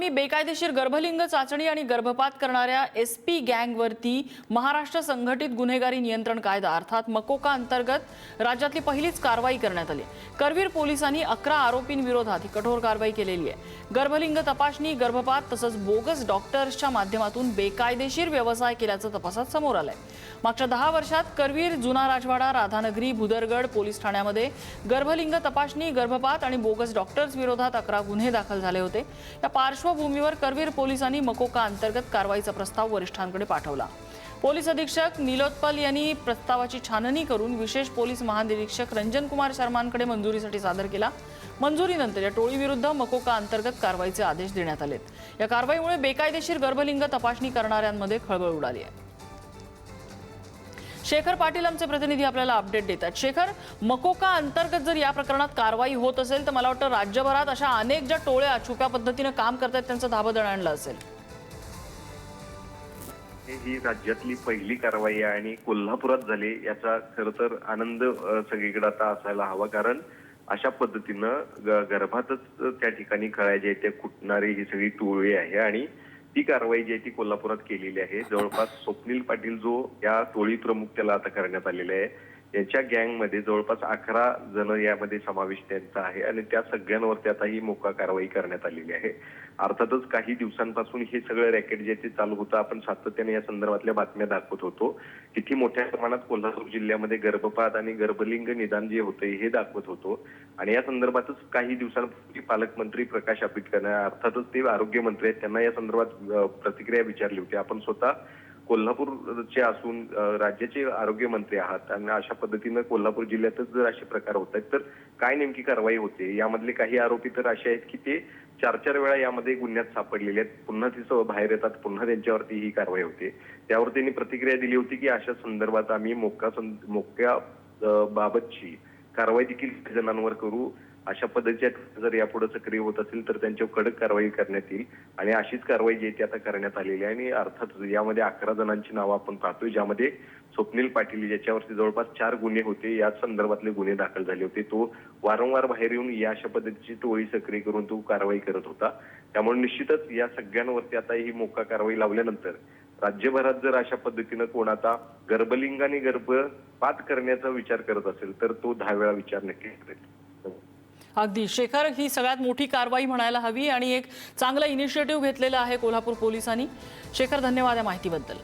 बातमी बेकायदेशीर गर्भलिंग चाचणी आणि गर्भपात करणाऱ्या एसपी गँगवरती महाराष्ट्र संघटित गुन्हेगारी नियंत्रण कायदा अर्थात मकोका अंतर्गत राज्यातली पहिलीच कारवाई करण्यात आली। करवीर पोलिसांनी 11 आरोपींविरोधात ही कठोर कारवाई केलेली आहे। गर्भलिंग तपासणी, गर्भपात तसंच बोगस डॉक्टर्सच्या माध्यमातून बेकायदेशीर व्यवसाय केल्याचं तपासात समोर आलंय। मागच्या 10 वर्षात करवीर, जुना राजवाडा, राधानगरी, भुदरगड पोलीस ठाण्यामध्ये गर्भलिंग तपासणी, गर्भपात आणि बोगस डॉक्टर्स विरोधात 11 गुन्हे दाखल झाले होते। या पार्श्वभूमीवर करवीर पोलिसांनी मकोका अंतर्गत कारवाईचा प्रस्ताव वरिष्ठांकडे पाठवला। पोलीस अधीक्षक नीलोत्पल यांनी प्रस्तावाची छाननी करून विशेष पोलीस महानिरीक्षक रंजन कुमार शर्मांकडे मंजुरीसाठी सादर केला। मंजुरीनंतर या टोळीविरुद्ध मकोका अंतर्गत कारवाईचे आदेश देण्यात आलेत। या कारवाईमुळे बेकायदेशीर गर्भलिंग तपासणी करणाऱ्यांमध्ये खळबळ उडाली आहे। शेखर पाटील आमचे प्रतिनिधी आपल्याला अपडेट देतात। शेखर, मकोका अंतर्गत जर या प्रकरणात कारवाई होत असेल तर मला वाटतं राज्यभरात अशा अनेक ज्या टोळ्या छुप्या पद्धतीने काम करतात त्यांचं धाबदण आणलं असेल। ही राज्यातली पहिली कारवाई आहे आणि कोल्हापुरात झाली याचा खरं तर आनंद सगळीकडे आता असायला हवा, कारण अशा पद्धतीनं गर्भातच त्या ठिकाणी कळायचे ते कुटणारी ही सगळी टोळी आहे आणि ती कारवाई जी आहे ती कोल्हापुरात केलेली आहे। जवळपास स्वप्नील पाटील जो या टोळी प्रमुख त्याला आता करण्यात आलेला आहे, यांच्या गँगमध्ये जवळपास 11 जण यामध्ये समावेश त्यांचा आहे आणि त्या सगळ्यांवरती आता ही मोका कारवाई करण्यात आलेली आहे। अर्थातच काही दिवसांपासून हे सगळं रॅकेट जे ते चालू होतं, आपण सातत्याने या संदर्भातल्या बातम्या दाखवत होतो। किती मोठ्या प्रमाणात कोल्हापूर जिल्ह्यामध्ये गर्भपात आणि गर्भलिंग निदान जे होते हे दाखवत होतो आणि या संदर्भातच काही दिवसांपूर्वी पालकमंत्री प्रकाश आंबेडकर अर्थातच ते आरोग्यमंत्री आहेत, त्यांना या संदर्भात प्रतिक्रिया विचारली होती। आपण स्वतः कोल्हापूरचे असून राज्याचे आरोग्यमंत्री आहात आणि अशा पद्धतीनं कोल्हापूर जिल्ह्यातच जर असे प्रकार होत आहेत तर काय नेमकी कारवाई होते? यामधले काही आरोपी तर असे आहेत की ते 4-4 वेळा यामध्ये गुन्ह्यात सापडलेले आहेत, पुन्हा तिचं बाहेर येतात, पुन्हा त्यांच्यावरती ही कारवाई होते। त्यावर त्यांनी प्रतिक्रिया दिली होती की अशा संदर्भात आम्ही मोक्या बाबतची कारवाई देखील जणांवर करू। अशा पद्धतीच्या जर यापुढे सक्रिय होत असेल तर त्यांच्यावर कडक कारवाई करण्यात येईल आणि अशीच कारवाई जी ती आता करण्यात आलेली आहे। आणि अर्थात यामध्ये 11 जणांची नावं आपण पाहतोय, ज्यामध्ये स्वप्नील पाटील ज्याच्यावरती जवळपास 4 गुन्हे होते, याच संदर्भातले गुन्हे दाखल झाले होते। तो वारंवार बाहेर येऊन या अशा पद्धतीची टोळी सक्रिय करून तो कारवाई करत होता। त्यामुळे निश्चितच या सगळ्यांवरती आता ही मोका कारवाई लावल्यानंतर राज्यभरात जर अशा पद्धतीनं कोण आता गर्भलिंग आणि गर्भपात करण्याचा विचार करत असेल तर तो 10 वेळा विचार नक्की करेल। अगदी शेखर, ही सगळ्यात मोठी कारवाई म्हणायला हवी आणि एक चांगला इनिशिएटिव्ह घेतलेला आहे कोल्हापूर पोलिसांनी। शेखर, धन्यवाद या माहितीबद्दल।